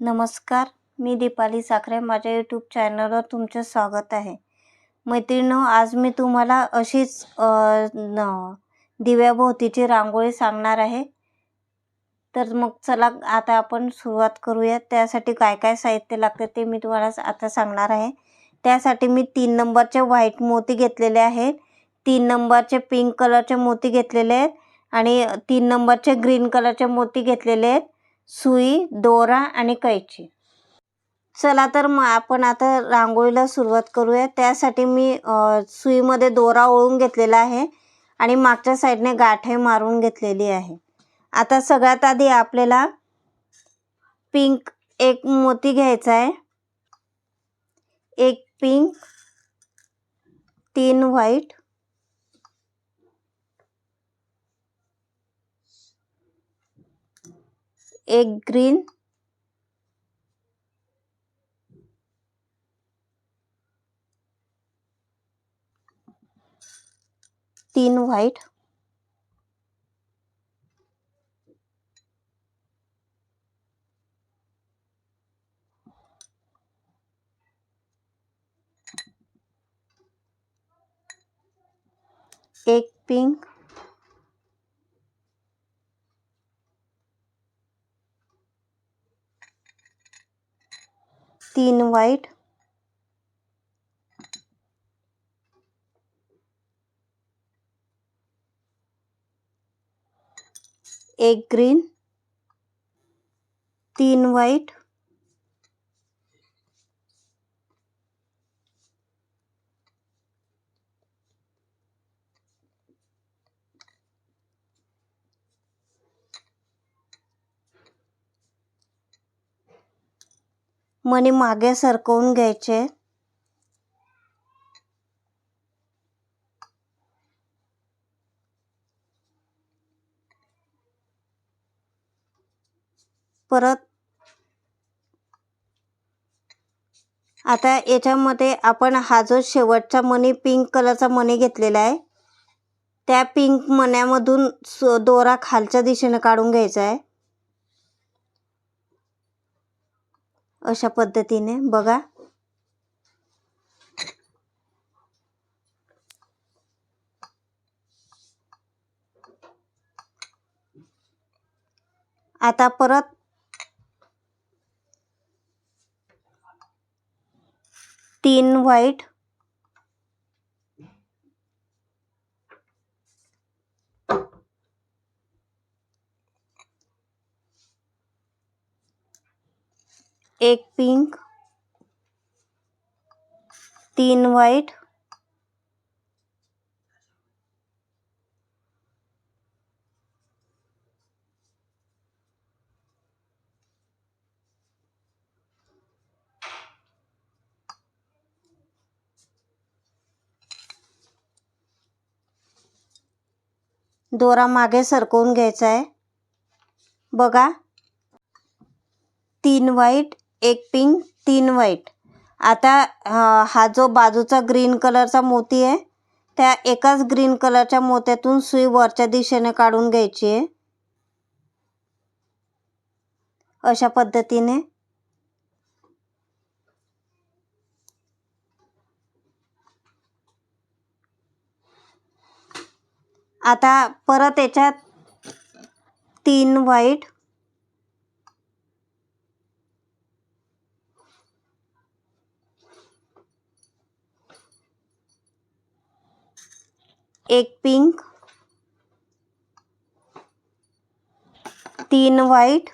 नमस्कार, मी दीपाली साखरे. माझ्या यूट्यूब चॅनलवर तुमचं स्वागत आहे. मैत्रिणींनो, आज मी तुम्हाला अशीच दिव्याभोवतीची रांगोळी सांगणार आहे. तर मग चला आता आपण सुरुवात करूया. त्यासाठी काय काय साहित्य लागते ते मी तुम्हाला आता सांगणार आहे. त्यासाठी मी 3 नंबरचे व्हाईट मोती घेतलेले आहेत, 3 नंबरचे पिंक कलरचे मोती घेतलेले आहेत आणि 3 नंबरचे ग्रीन कलरचे मोती घेतलेले आहेत, सुई, दोरा आणि कैची. चला तर मग आपण आता रांगोळीला सुरुवात करूया. त्यासाठी मी सुईमध्ये दोरा ओळून घेतलेला आहे आणि मागच्या साईडने गाठी मारून घेतलेली आहे. आता सगळ्यात आधी आपल्याला पिंक एक मोती घ्यायचा आहे, एक पिंक, 3 व्हाईट, एक ग्रीन, तीन व्हाईट, एक पिंक, तीन व्हाईट, एक ग्रीन, 3 व्हाईट, मणी मागे सरकवून घ्यायचे. परत आता याच्यामध्ये आपण हा जो शेवटचा मणी पिंक कलरचा मणी घेतलेला आहे, त्या पिंक मण्यामधून दोरा खालच्या दिशेने काढून घ्यायचा आहे. अशा पद्धतीने बघा. आता परत तीन व्हाईट, एक पिंक, 3 व्हाईट, दोरा मागे सरकवून घ्यायचा आहे. बघा, 3 व्हाईट, एक पिंक, 3 व्हाईट. आता हा जो बाजूचा ग्रीन कलरचा मोती आहे, त्या एकाच ग्रीन कलरच्या मोत्यातून सुई वरच्या दिशेने काढून घ्यायची आहे. अशा पद्धतीने आता परत याच्यात 3 व्हाईट, एक पिंक, 3 व्हाईट,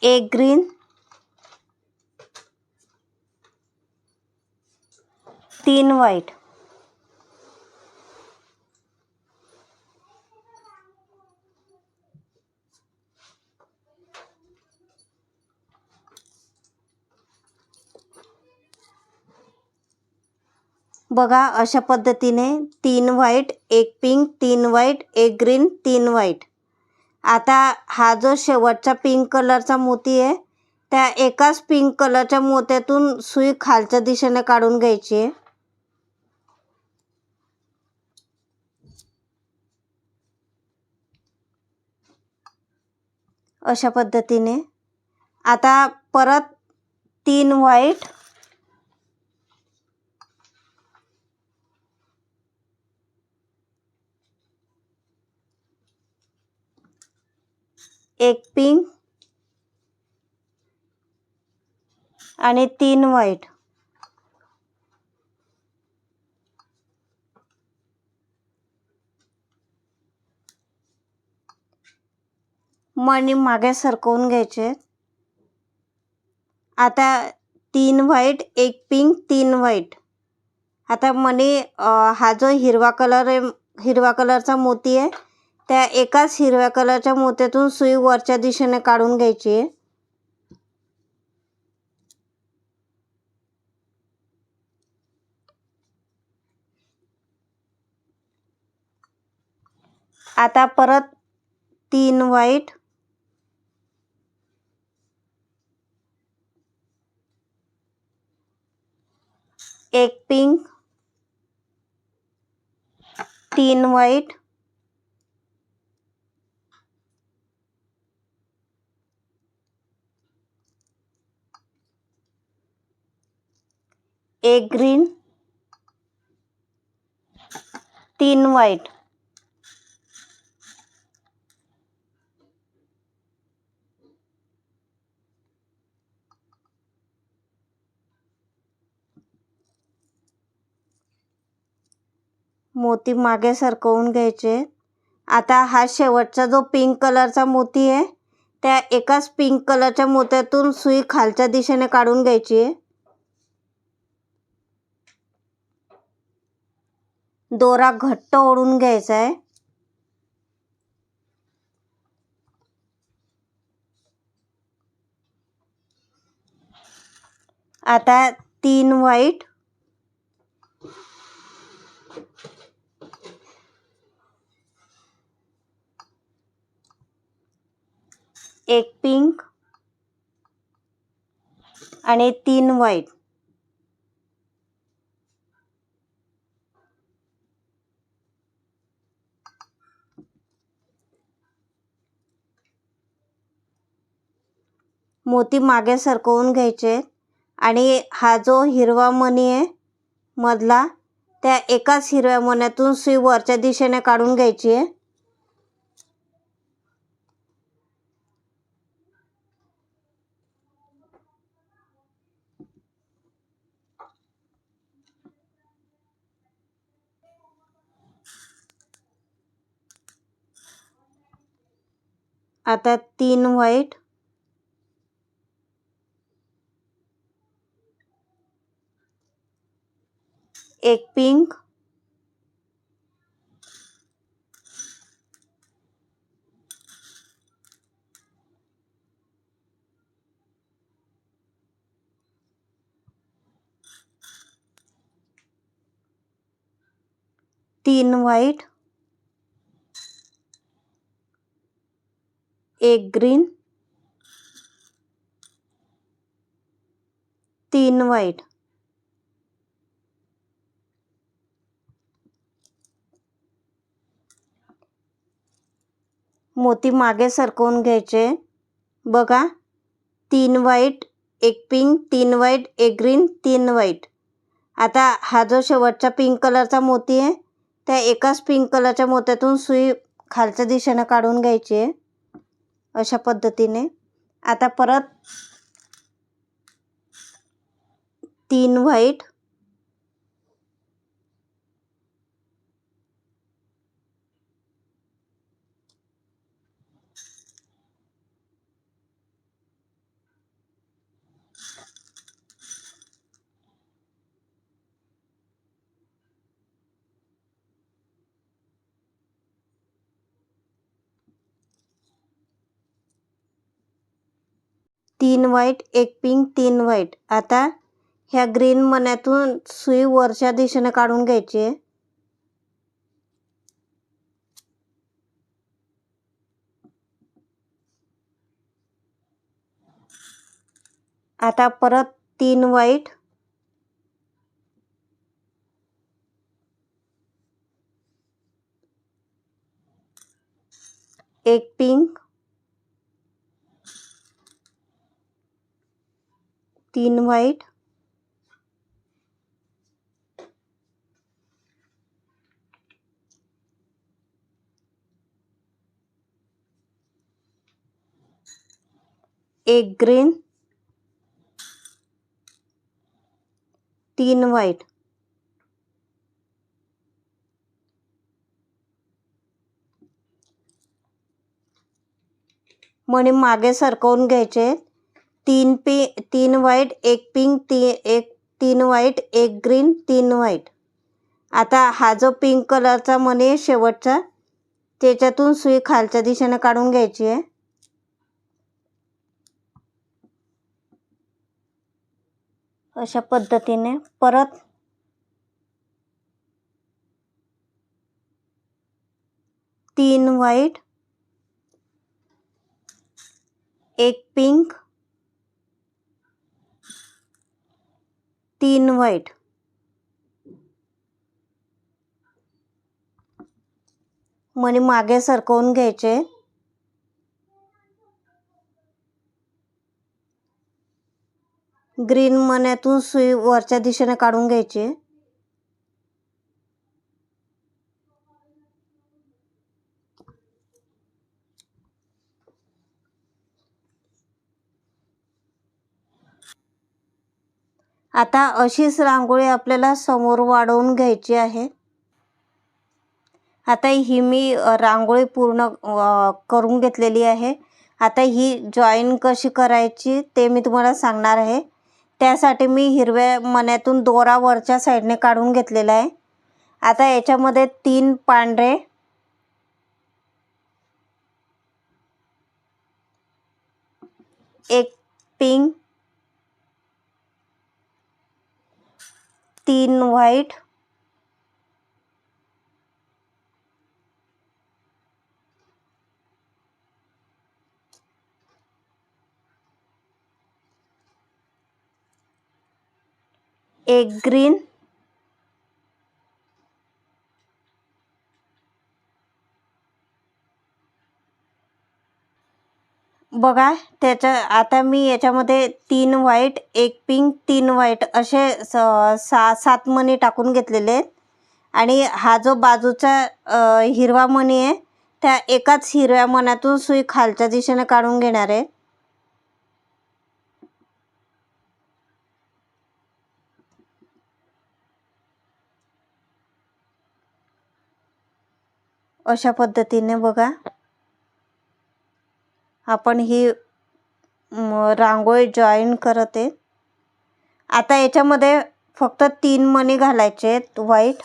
एक ग्रीन, 3 व्हाईट. बघा, अशा पद्धतीने 3 व्हाईट, एक पिंक, 3 व्हाईट, एक ग्रीन, 3 व्हाईट. आता हा जो शेवटचा पिंक कलरचा मोती आहे, त्या एकाच पिंक कलरच्या मोत्यातून सुई खालच्या दिशेने काढून घ्यायची आहे. अशा पद्धतीने. आता परत 3 व्हाईट, एक पिंक आणि 3 व्हाईट. मणी मागे सरकवून घ्यायचे. आता 3 व्हाईट, एक पिंक, 3 व्हाईट. आता मणी हा जो हिरवा कलर आहे, हिरवा कलरचा मोती आहे, त्या एकाच हिरव्या कलरच्या मोत्यातून सुई वरच्या दिशेने काढून घ्यायची आहे. आता परत 3 व्हाईट, एक पिंक, 3 व्हाईट, एक ग्रीन, 3 व्हाईट. मोती मागे सरकवून घ्यायचे. आता हा शेवटचा जो पिंक कलरचा मोती आहे, त्या एकाच पिंक कलरच्या मोत्यातून सुई खालच्या दिशेने काढून घ्यायची आहे. दोरा घट्ट ओढून घ्यायचा आहे. आता 3 व्हाईट, एक पिंक आणि 3 व्हाईट. मोती मागे सरकवून घ्यायचे आणि हा जो हिरवा मणी आहे मधला, त्या एकाच हिरव्या मण्यातून सुई वरच्या दिशेने काढून घ्यायची आहे. आता 3 व्हाईट, एक पिंक, तीन व्हाईट, एक ग्रीन, 3 व्हाईट. मोती मागे सरकवून घ्यायचे. बघा, 3 व्हाईट, एक पिंक, 3 व्हाईट, एक ग्रीन, 3 व्हाईट. आता हा जो शेवटचा पिंक कलरचा मोती आहे, त्या एकाच पिंक कलरच्या मोत्यातून सुई खालच्या दिशेने काढून घ्यायची आहे. अशा पद्धतीने. आता परत 3 व्हाईट, तीन व्हाईट, एक पिंक, 3 व्हाईट. आता ह्या ग्रीन मण्यातून सुई वरच्या दिशेने काढून घ्यायची आहे. आता परत 3 white, 1 pink, 3 white, 1 green, 3 white. मणी मागे सरकवून घ्यायचे. 3 white, 1 pink, 3 white, 1 green, 3 white. आता हा जो पिंक कलरचा मणी आहे शेवटचा, त्याच्यातून सुई खालच्या दिशेने काढून घ्यायची आहे. अशा पद्धतीने परत तीन व्हाईट, 1 पिंक, 3 व्हाईट. मणी मागे सरकवून घ्यायचे. ग्रीन मण्यातून सुई वरच्या दिशेने काढून घ्यायची. आता अशीच रांगोळी आपल्याला समोर वाढवून घ्यायची आहे. आता ही मी रांगोळी पूर्ण करून घेतलेली आहे. आता ही जॉईन कशी करायची ते मी तुम्हाला सांगणार आहे. त्यासाठी मी हिरव्या मण्यातून दोरा वरच्या साईडने काढून घेतलेला आहे. आता याच्यामध्ये 3 पांढरे, 1 पिंक, 3 व्हाईट, 1 ग्रीन, बघा त्याच्या आता मी याच्यामध्ये 3 व्हाईट, 1 पिंक, 3 व्हाईट असे 7 मणी टाकून घेतलेले आहेत. आणि हा जो बाजूचा हिरवा मणी आहे त्या एकाच हिरव्या मण्यातून सुई खालच्या दिशेने काढून घेणार आहे. अशा पद्धतीने बघा आपण ही रांगोळी जॉईन करत आहे. आता याच्यामध्ये फक्त 3 मणी घालायचे आहेत व्हाईट.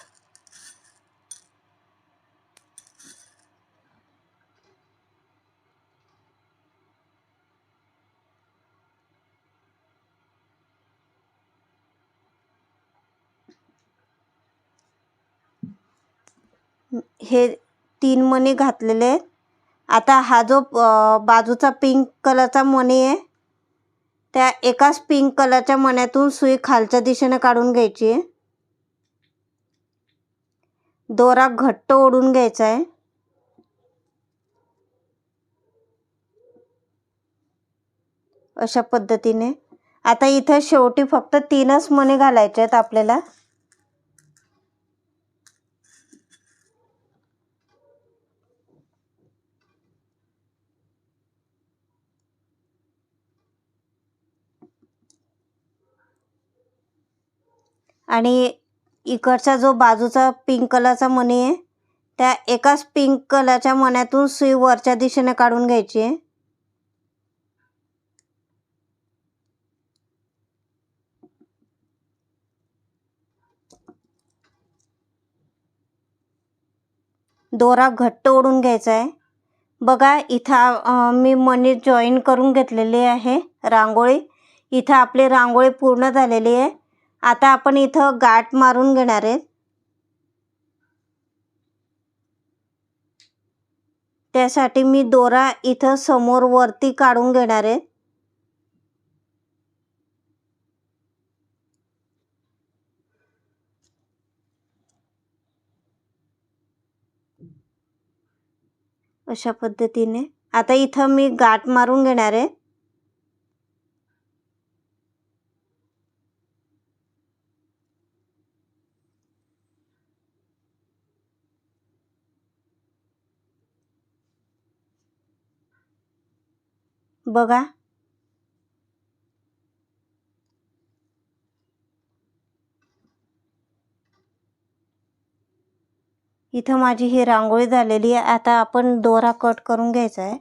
हे 3 मणी घातलेले आहेत. आता हा जो बाजूचा पिंक कलरचा मणी आहे त्या एकाच पिंक कलरच्या मण्यातून सुई खालच्या दिशेने काढून घ्यायची आहे. दोरा घट्ट ओढून घ्यायचा आहे. अशा पद्धतीने आता इथे शेवटी फक्त 3च मणी घालायचे आहेत आपल्याला. आणि इकडचा जो बाजूचा पिंक कलरचा मणी आहे त्या एकाच पिंक कलरच्या मण्यातून सुई वरच्या दिशेने काढून घ्यायची आहे. दोरा घट्ट ओढून घ्यायचा आहे. बघा इथं मी मणी जॉईन करून घेतलेली आहे रांगोळी. इथं आपली रांगोळी पूर्ण झालेली आहे. आता आपण इथं गाठ मारून घेणार आहे. त्यासाठी मी दोरा इथं समोर वरती काढून घेणार आहे. अशा पद्धतीने आता इथं मी गाठ मारून घेणार आहे. बघा इथं माझी ही रांगोळी झालेली आहे. आता आपण दोरा कट करून घ्यायचा आहे.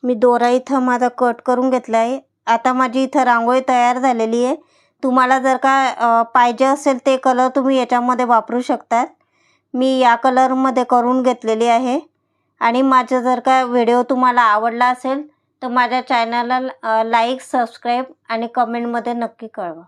मी दोरा इथं माझा कट करून घेतला आहे. आता माझी इथं रांगोळी तयार झालेली आहे. तुम्हाला जर का पाहिजे असेल ते कलर तुम्ही याच्यामध्ये वापरू शकतात. मी या कलरमध्ये करून घेतलेली आहे. आणि माझा जर का व्हिडिओ तुम्हाला आवडला असेल तर माझ्या चॅनलला लाईक, सबस्क्राईब आणि कमेंटमध्ये नक्की कळवा.